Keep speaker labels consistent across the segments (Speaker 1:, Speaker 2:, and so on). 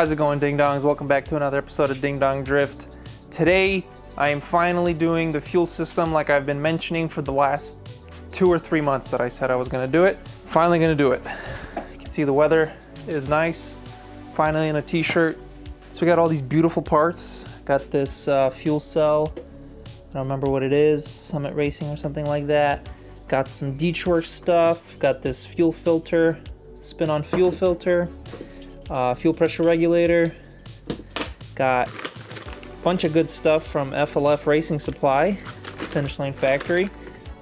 Speaker 1: How's it going, Ding Dongs? Welcome back to another episode of Ding Dong Drift. Today, I am finally doing the fuel system like I've been mentioning for the last 2 or 3 months that I said I was gonna do it. Finally gonna do it. You can see the weather is nice. Finally in a t-shirt. So we got all these beautiful parts. Got this fuel cell. I don't remember what it is, Summit Racing or something like that. Got some Deechworks stuff. Got this fuel filter, spin-on fuel filter. Fuel pressure regulator. Got a bunch of good stuff from FLF Racing Supply, Finish Line Factory.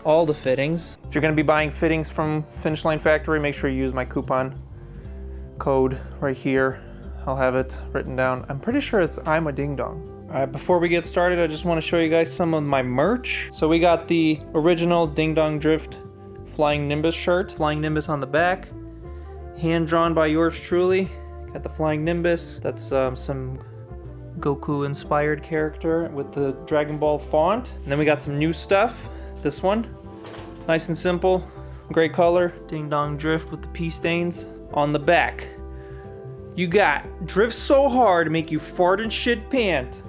Speaker 1: All the fittings. If you're going to be buying fittings from Finish Line Factory, make sure you use my coupon code right here. I'll have it written down. I'm pretty sure it's I'm a Ding Dong. Alright, before we get started, I just want to show you guys some of my merch. So we got the original Ding Dong Drift Flying Nimbus shirt. Flying Nimbus on the back. Hand drawn by yours truly. Got the Flying Nimbus. That's some Goku inspired character with the Dragon Ball font. And then we got some new stuff. This one, nice and simple, great color. Ding Dong Drift with the pee stains. On the back, you got drift so hard to make you fart and shit pant.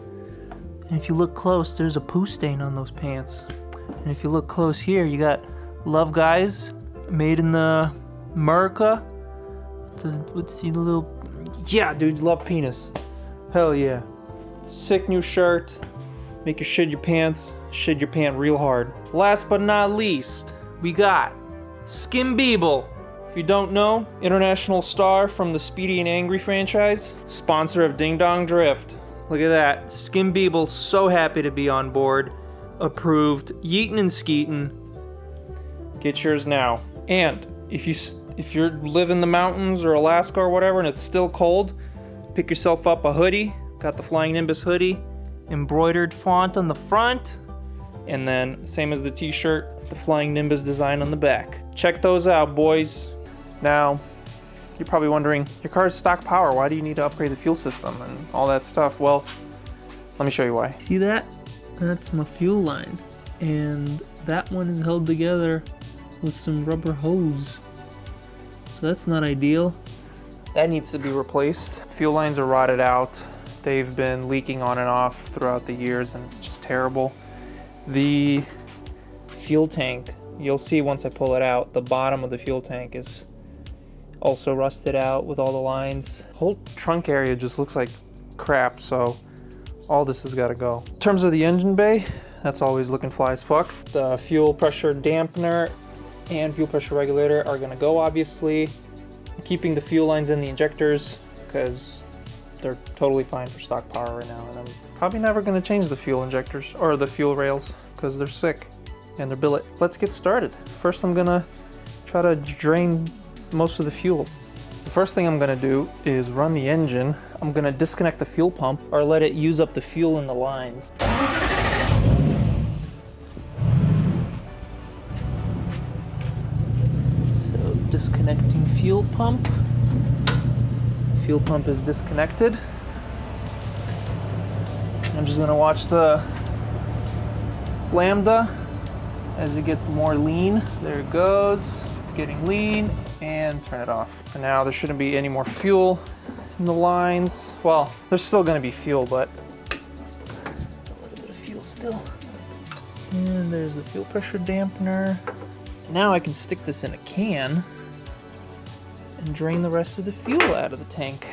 Speaker 1: And if you look close, there's a poo stain on those pants. And if you look close here, you got Love Guys, made in the America. Let's see the little, yeah, dude, love penis. Hell yeah. Sick new shirt. Make you shit your pants real hard. Last but not least, we got Skim Beeble. If you don't know, international star from the Speedy and Angry franchise, sponsor of Ding Dong Drift. Look at that. Skim Beeble, so happy to be on board. Approved. Yeetin' and skeetin'. Get yours now. And if you live in the mountains or Alaska or whatever and it's still cold, pick yourself up a hoodie. Got the Flying Nimbus hoodie. Embroidered font on the front. And then, same as the t-shirt, the Flying Nimbus design on the back. Check those out, boys. Now, you're probably wondering, your car's stock power, why do you need to upgrade the fuel system and all that stuff? Well, let me show you why. See that? That's my fuel line. And that one is held together with some rubber hose. So that's not ideal. That needs to be replaced. Fuel lines are rotted out. They've been leaking on and off throughout the years and it's just terrible. The fuel tank, you'll see once I pull it out, the bottom of the fuel tank is also rusted out with all the lines. The whole trunk area just looks like crap, so all this has got to go. In terms of the engine bay, that's always looking fly as fuck. The fuel pressure dampener and fuel pressure regulator are going to go, obviously. I'm keeping the fuel lines in the injectors because they're totally fine for stock power right now, and I'm probably never going to change the fuel injectors or the fuel rails because they're sick and they're billet. Let's get started. First, I'm gonna try to drain most of the fuel. The first thing I'm gonna do is run the engine. I'm gonna disconnect the fuel pump or let it use up the fuel in the lines. So disconnecting fuel pump. Fuel pump is disconnected. I'm just gonna watch the lambda as it gets more lean. There it goes. It's getting lean, and turn it off. For now, there shouldn't be any more fuel in the lines. Well, there's still gonna be fuel, but a little bit of fuel still. And there's the fuel pressure dampener. Now I can stick this in a can and drain the rest of the fuel out of the tank.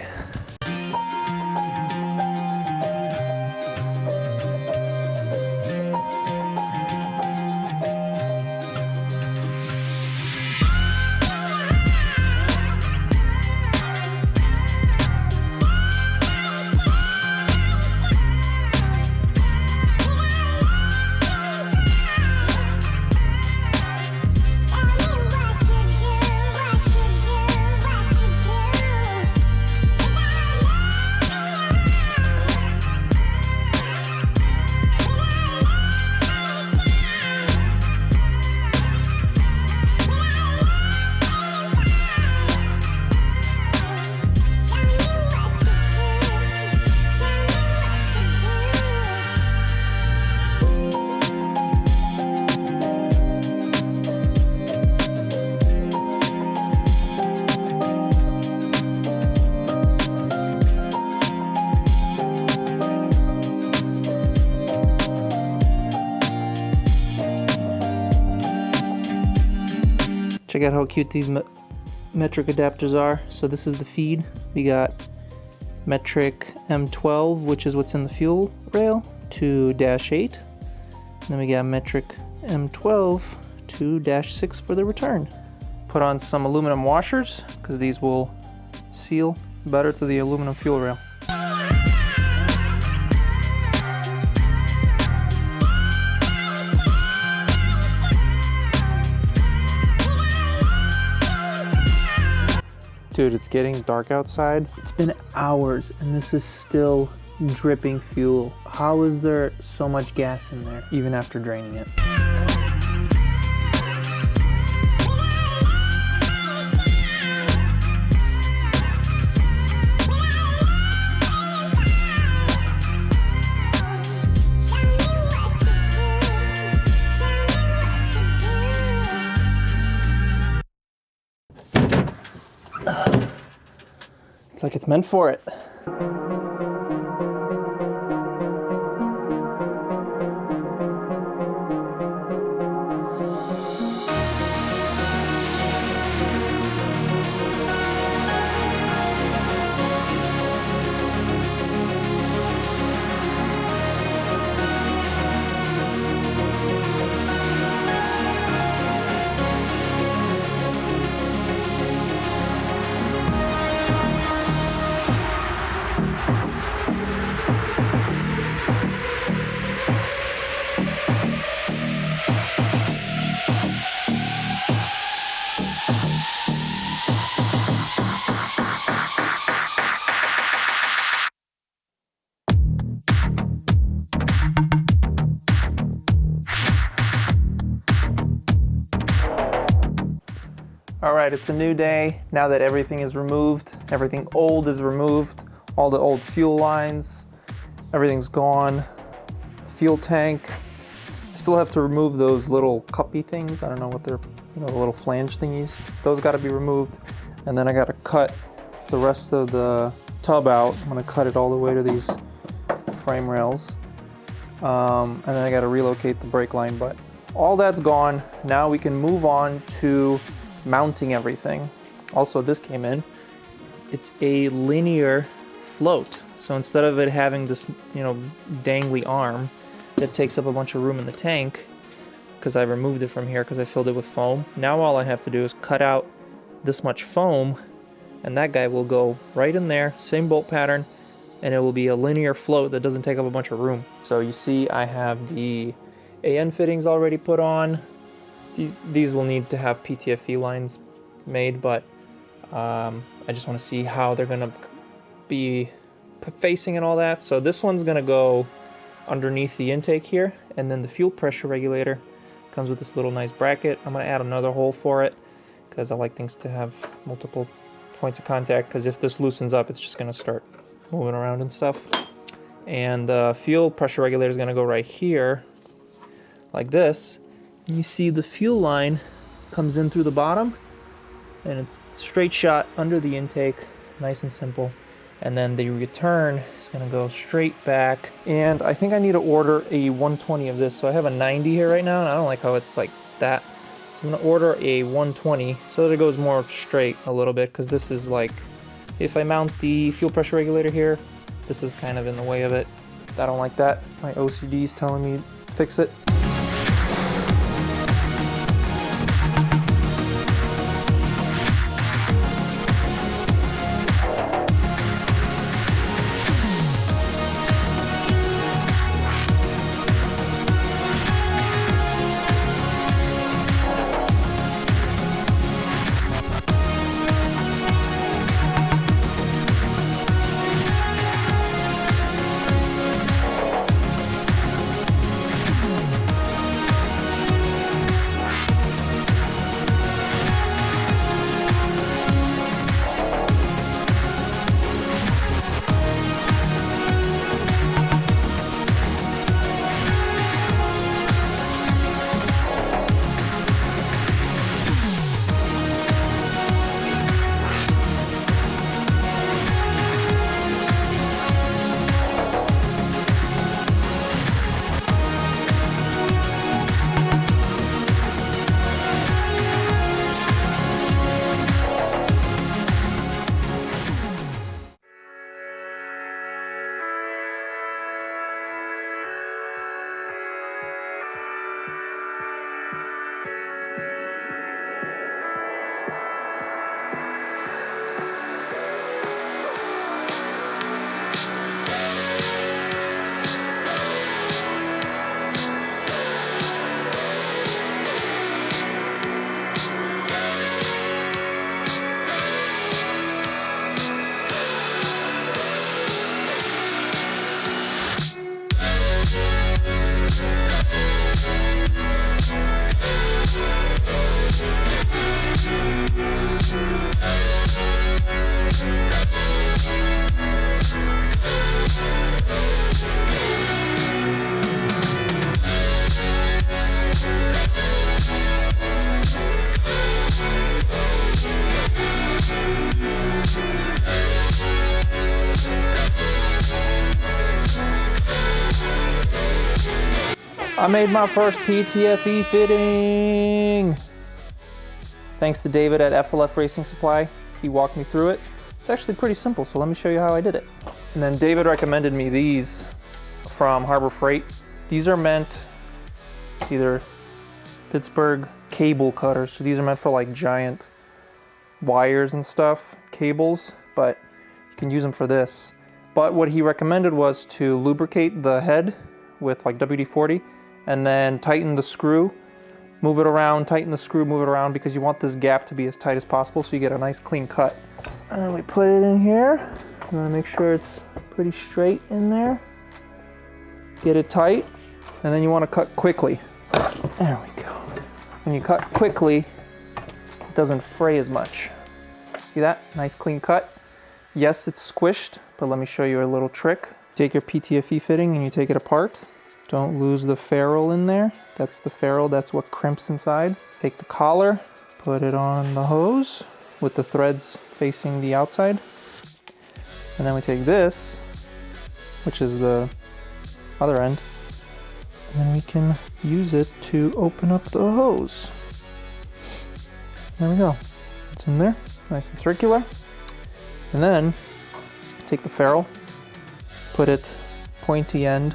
Speaker 1: Check out how cute these metric adapters are. So this is the feed. We got metric M12, which is what's in the fuel rail, to -8. Then we got metric M12 to -6 for the return. Put on some aluminum washers because these will seal better to the aluminum fuel rail. Dude, it's getting dark outside. It's been hours and this is still dripping fuel. How is there so much gas in there, even after draining it? It's like it's meant for it. All right, it's a new day. Now that everything is removed, everything old is removed, all the old fuel lines, everything's gone. Fuel tank. I still have to remove those little cuppy things. I don't know what they're, the little flange thingies. Those got to be removed. And then I got to cut the rest of the tub out. I'm gonna cut it all the way to these frame rails. And then I got to relocate the brake line, but all that's gone. Now we can move on to mounting everything. Also, this came in. It's a linear float. So instead of it having this, dangly arm that takes up a bunch of room in the tank, because I removed it from here because I filled it with foam, now all I have to do is cut out this much foam, and that guy will go right in there, same bolt pattern, and it will be a linear float that doesn't take up a bunch of room. So you see I have the AN fittings already put on. These will need to have PTFE lines made, but I just want to see how they're going to be facing and all that. So this one's going to go underneath the intake here, and then the fuel pressure regulator comes with this little nice bracket. I'm going to add another hole for it because I like things to have multiple points of contact, because if this loosens up, it's just going to start moving around and stuff. And the fuel pressure regulator is going to go right here like this. You see the fuel line comes in through the bottom, and it's straight shot under the intake, nice and simple. And then the return is going to go straight back. And I think I need to order a 120 of this. So I have a 90 here right now, and I don't like how it's like that. So I'm going to order a 120 so that it goes more straight a little bit, because this is like, if I mount the fuel pressure regulator here, this is kind of in the way of it. I don't like that. My OCD is telling me to fix it. I made my first PTFE fitting. Thanks to David at FLF Racing Supply. He walked me through it. It's actually pretty simple, so let me show you how I did it. And then David recommended me these from Harbor Freight. These are meant, it's either Pittsburgh cable cutters. So these are meant for like giant wires and stuff, cables, but you can use them for this. But what he recommended was to lubricate the head with like WD-40 and then tighten the screw, move it around, tighten the screw, move it around, because you want this gap to be as tight as possible so you get a nice clean cut. And then we put it in here. You want to make sure it's pretty straight in there. Get it tight, and then you want to cut quickly. There we go. When you cut quickly, it doesn't fray as much. See that? Nice clean cut. Yes, it's squished, but let me show you a little trick. Take your PTFE fitting and you take it apart. Don't lose the ferrule in there. That's the ferrule, that's what crimps inside. Take the collar, put it on the hose with the threads facing the outside. And then we take this, which is the other end, and then we can use it to open up the hose. There we go. It's in there, nice and circular. And then take the ferrule, put it pointy end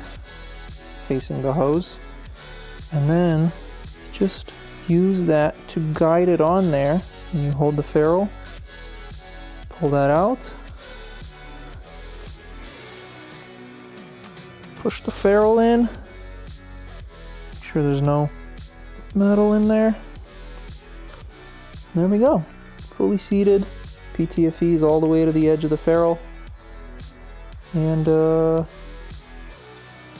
Speaker 1: facing the hose, and then just use that to guide it on there. And you hold the ferrule, pull that out, push the ferrule in, make sure there's no metal in there. There we go, fully seated. PTFE's all the way to the edge of the ferrule, and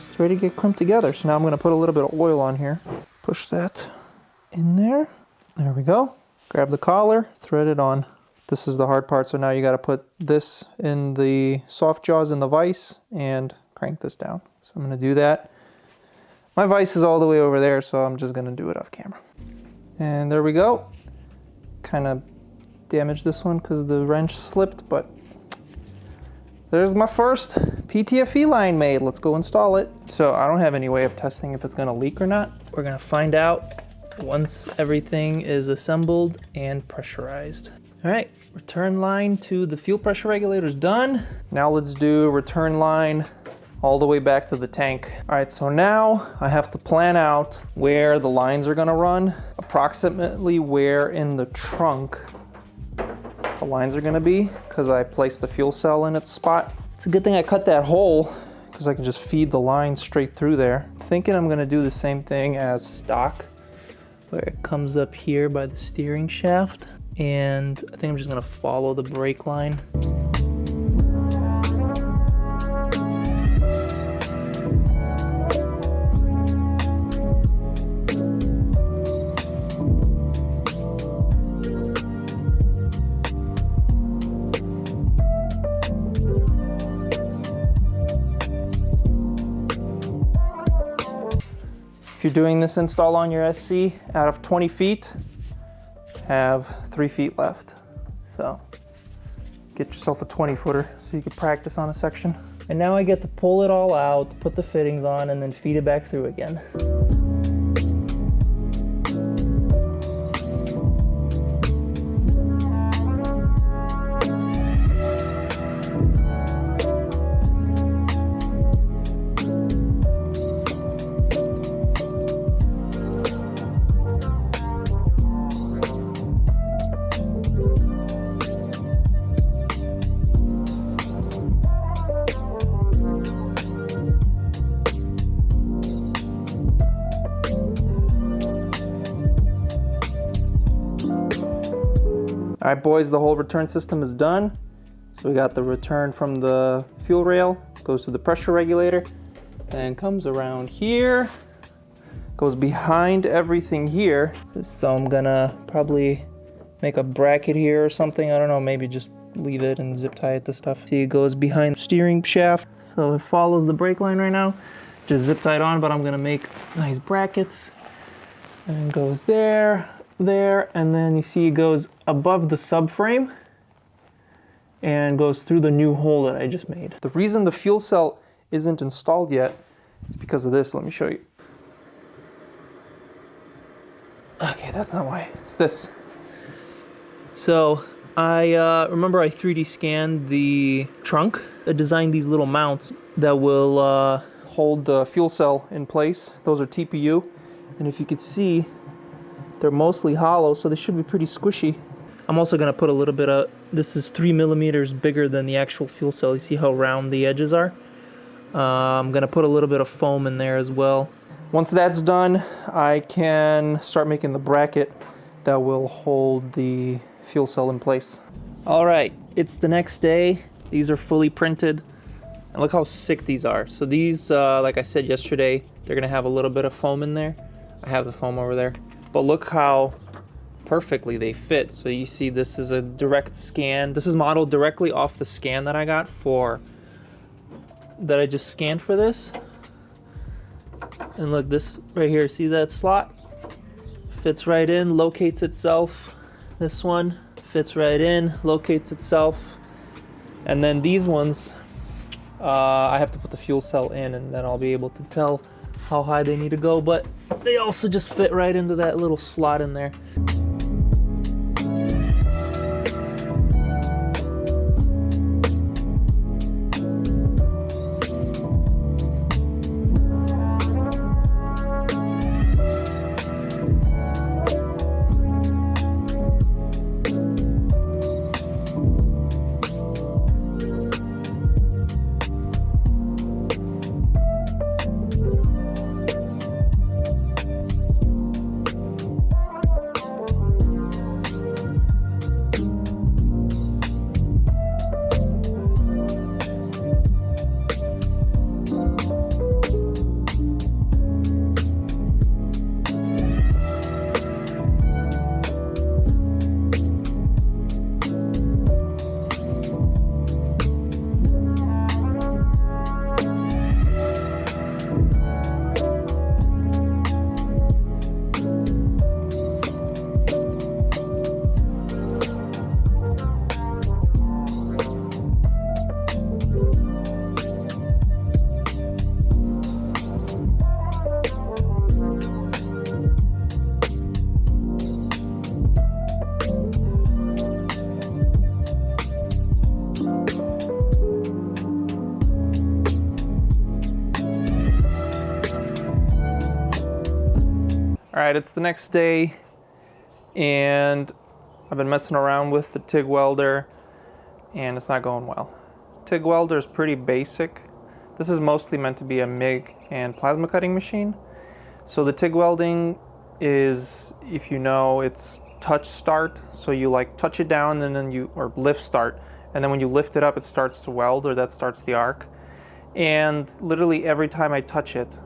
Speaker 1: it's ready to get crimped together. So now I'm going to put a little bit of oil on here. Push that in there. There we go. Grab the collar, thread it on. This is the hard part, so now you got to put this in the soft jaws in the vise and crank this down. So I'm going to do that. My vise is all the way over there, so I'm just going to do it off camera. And there we go. Kind of damaged this one because the wrench slipped, but there's my first PTFE line made. Let's go install it. So I don't have any way of testing if it's going to leak or not. We're going to find out once everything is assembled and pressurized. All right, return line to the fuel pressure regulator is done. Now let's do return line all the way back to the tank. All right, so now I have to plan out where the lines are going to run, approximately where in the trunk the lines are going to be, because I placed the fuel cell in its spot. It's a good thing I cut that hole, because I can just feed the line straight through there. I'm thinking I'm going to do the same thing as stock, where it comes up here by the steering shaft, and I think I'm just going to follow the brake line. If you're doing this install on your SC, out of 20 feet, have 3 feet left. So get yourself a 20-footer so you can practice on a section. And now I get to pull it all out, put the fittings on, and then feed it back through again. All right, boys, the whole return system is done. So we got the return from the fuel rail, goes to the pressure regulator, and comes around here, goes behind everything here. So I'm gonna probably make a bracket here or something. I don't know, maybe just leave it and zip tie it to stuff. See, it goes behind the steering shaft. So it follows the brake line right now. Just zip tie it on, but I'm gonna make nice brackets. And it goes there, there, and then you see it goes above the subframe and goes through the new hole that I just made. The reason the fuel cell isn't installed yet is because of this. Let me show you. Okay, that's not why. It's this. So I remember I 3D scanned the trunk. I designed these little mounts that will hold the fuel cell in place. Those are TPU, and if you could see, they're mostly hollow, so they should be pretty squishy. I'm also gonna put a little bit of, this is 3 millimeters bigger than the actual fuel cell. You see how round the edges are? I'm gonna put a little bit of foam in there as well. Once that's done, I can start making the bracket that will hold the fuel cell in place. All right, it's the next day. These are fully printed. And look how sick these are. So these, like I said yesterday, they're gonna have a little bit of foam in there. I have the foam over there. But look how perfectly they fit. So you see this is a direct scan. This is modeled directly off the scan that I got that I just scanned for this. And look, this right here, see that slot? Fits right in, locates itself. This one fits right in, locates itself. And then these ones, I have to put the fuel cell in, and then I'll be able to tell how high they need to go, but they also just fit right into that little slot in there. All right, it's the next day, and I've been messing around with the TIG welder, and it's not going well. TIG welder is pretty basic. This is mostly meant to be a MIG and plasma cutting machine. So the TIG welding is, if you know, it's touch start. So you like touch it down and then or lift start. And then when you lift it up, it starts to weld, or that starts the arc. And literally every time I touch it,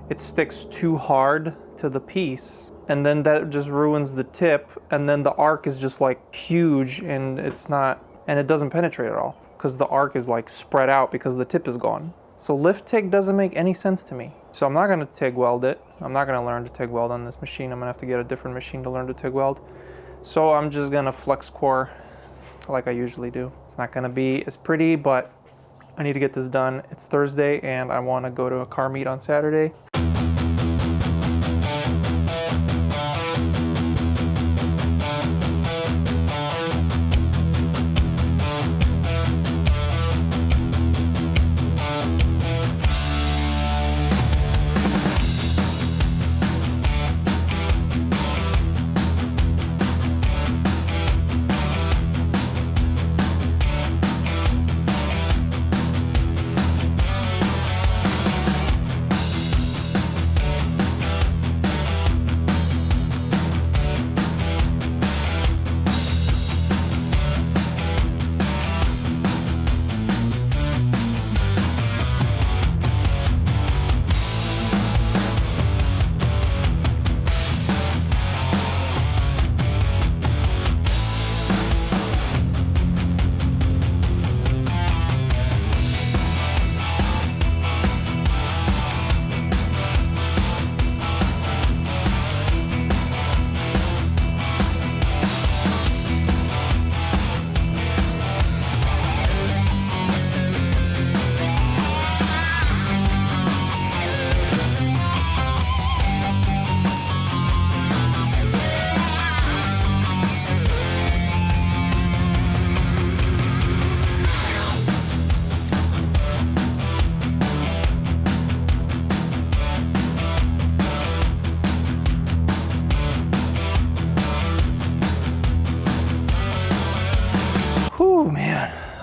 Speaker 1: it sticks too hard to the piece, and then that just ruins the tip, and then the arc is just like huge, and it doesn't penetrate at all because the arc is like spread out because the tip is gone. So lift TIG doesn't make any sense to me. So I'm not gonna TIG weld it. I'm not gonna learn to TIG weld on this machine. I'm gonna have to get a different machine to learn to TIG weld. So I'm just gonna flex core like I usually do. It's not gonna be as pretty, but I need to get this done. It's Thursday and I wanna go to a car meet on Saturday.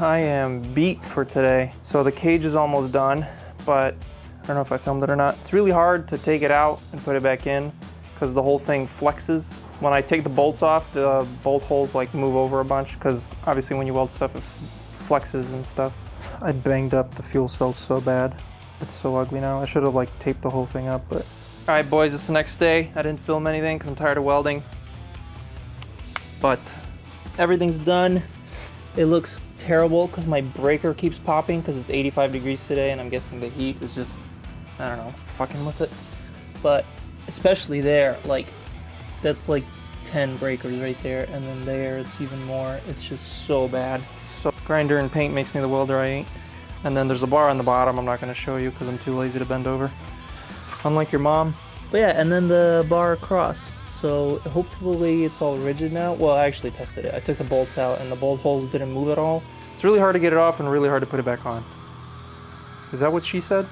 Speaker 1: I am beat for today. So the cage is almost done, but I don't know if I filmed it or not. It's really hard to take it out and put it back in because the whole thing flexes. When I take the bolts off, the bolt holes like move over a bunch because obviously when you weld stuff, it flexes and stuff. I banged up the fuel cell so bad. It's so ugly now. I should have like taped the whole thing up, but. All right, boys, it's the next day. I didn't film anything because I'm tired of welding, but everything's done. It looks terrible because my breaker keeps popping because it's 85 degrees today and I'm guessing the heat is just, I don't know, fucking with it. But especially there, like, that's like 10 breakers right there, and then there it's even more. It's just so bad. So grinder and paint makes me the welder I ain't. And then there's a bar on the bottom I'm not going to show you because I'm too lazy to bend over. Unlike your mom. But yeah, and then the bar across. So hopefully it's all rigid now. Well, I actually tested it. I took the bolts out and the bolt holes didn't move at all. It's really hard to get it off and really hard to put it back on. Is that what she said?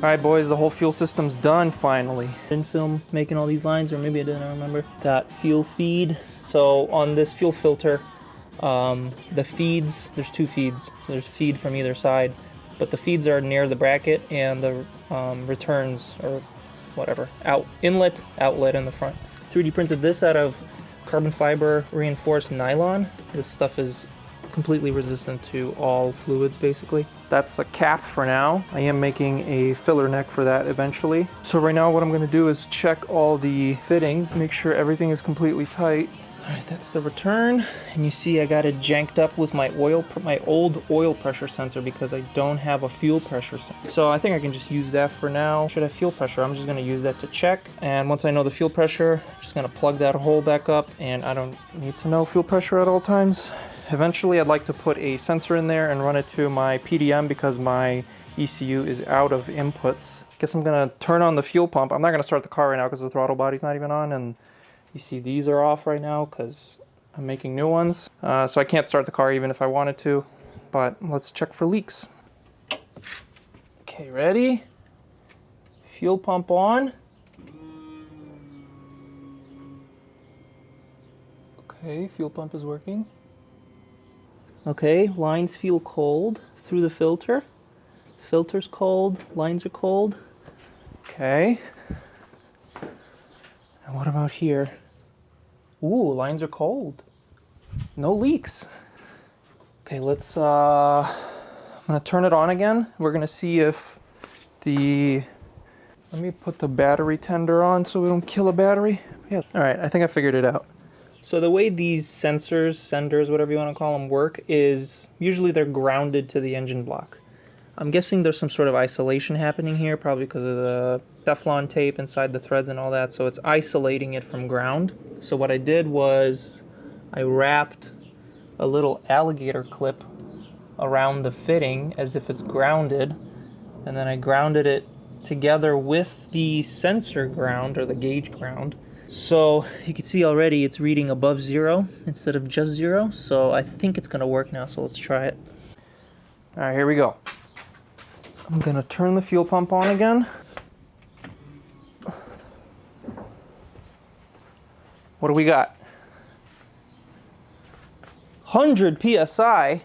Speaker 1: All right, boys, the whole fuel system's done finally. Didn't film making all these lines, or maybe I didn't, I remember. Got fuel feed. So on this fuel filter, the feeds, there's two feeds. There's feed from either side, but the feeds are near the bracket and the returns, or whatever, inlet, outlet in the front. 3D printed this out of carbon fiber reinforced nylon. This stuff is completely resistant to all fluids, basically. That's a cap for now. I am making a filler neck for that eventually. So right now what I'm gonna do is check all the fittings, make sure everything is completely tight. All right, that's the return. And you see I got it janked up with my old oil pressure sensor because I don't have a fuel pressure sensor. So I think I can just use that for now. Should I have fuel pressure? I'm just gonna use that to check. And once I know the fuel pressure, I'm just gonna plug that hole back up, and I don't need to know fuel pressure at all times. Eventually I'd like to put a sensor in there and run it to my PDM because my ECU is out of inputs. Guess I'm gonna turn on the fuel pump. I'm not gonna start the car right now because the throttle body's not even on, and you see these are off right now because I'm making new ones. So I can't start the car even if I wanted to, but let's check for leaks. Okay, ready? Fuel pump on. Okay, fuel pump is working. Okay, lines feel cold through the filter. Filter's cold, lines are cold. Okay. And what about here? Ooh, lines are cold. No leaks. Okay, let's, I'm gonna turn it on again. We're gonna see if let me put the battery tender on so we don't kill a battery. Yeah, all right, I think I figured it out. So the way these senders, whatever you want to call them, work is usually they're grounded to the engine block. I'm guessing there's some sort of isolation happening here, probably because of the Teflon tape inside the threads and all that, so it's isolating it from ground. So what I did was I wrapped a little alligator clip around the fitting as if it's grounded, and then I grounded it together with the sensor ground, or the gauge ground. So you can see already it's reading above 0 instead of just 0, so I think it's gonna work now, so let's try it. All right, here we go. I'm gonna turn the fuel pump on again. What do we got? 100 PSI.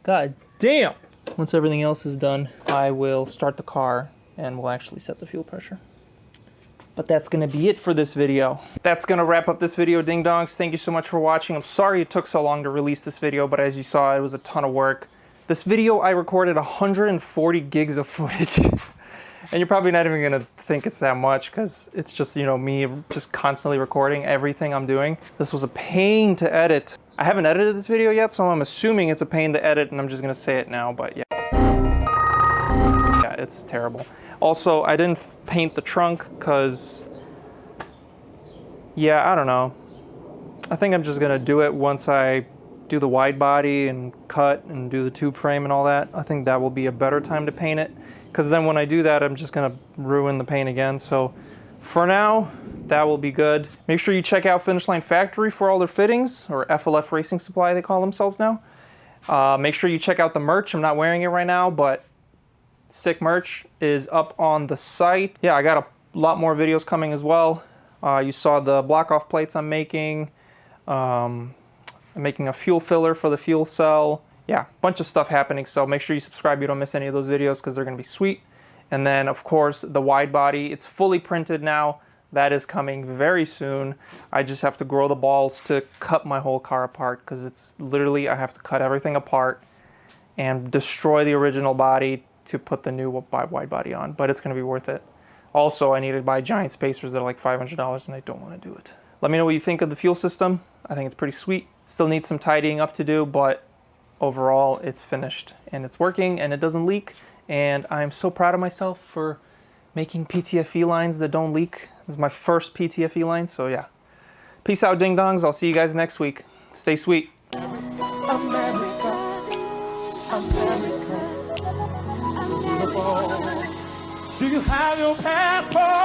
Speaker 1: God damn. Once everything else is done, I will start the car and we'll actually set the fuel pressure. But that's gonna be it for this video. That's gonna wrap up this video, ding dongs. Thank you so much for watching. I'm sorry it took so long to release this video, but as you saw, it was a ton of work. This video, I recorded 140 gigs of footage. And you're probably not even gonna think it's that much because it's just, you know, me just constantly recording everything I'm doing. This was a pain to edit. I haven't edited this video yet, so I'm assuming it's a pain to edit, and I'm just gonna say it now, but yeah. Yeah, it's terrible. Also, I didn't paint the trunk because, yeah, I don't know. I think I'm just gonna do it once I do the wide body and cut and do the tube frame and all that. I think that will be a better time to paint it, because then when I do that, I'm just gonna ruin the paint again. So for now, that will be good. Make sure you check out Finish Line Factory for all their fittings, or FLF Racing Supply they call themselves now. Make sure you check out the merch. I'm not wearing it right now, but sick merch is up on the site. Yeah, I got a lot more videos coming as well. You saw the block off plates I'm making. I'm making a fuel filler for the fuel cell. Yeah, a bunch of stuff happening, so make sure you subscribe. You don't miss any of those videos because they're gonna be sweet. And then, of course, the wide body. It's fully printed now. That is coming very soon. I just have to grow the balls to cut my whole car apart, because it's literally, I have to cut everything apart and destroy the original body to put the new wide body on, but it's gonna be worth it. Also, I need to buy giant spacers that are like $500, and I don't wanna do it. Let me know what you think of the fuel system. I think it's pretty sweet. Still needs some tidying up to do, but overall it's finished and it's working and it doesn't leak. And I'm so proud of myself for making PTFE lines that don't leak. This is my first PTFE line, so yeah. Peace out, ding dongs. I'll see you guys next week. Stay sweet.
Speaker 2: America, America. Do you have your passport?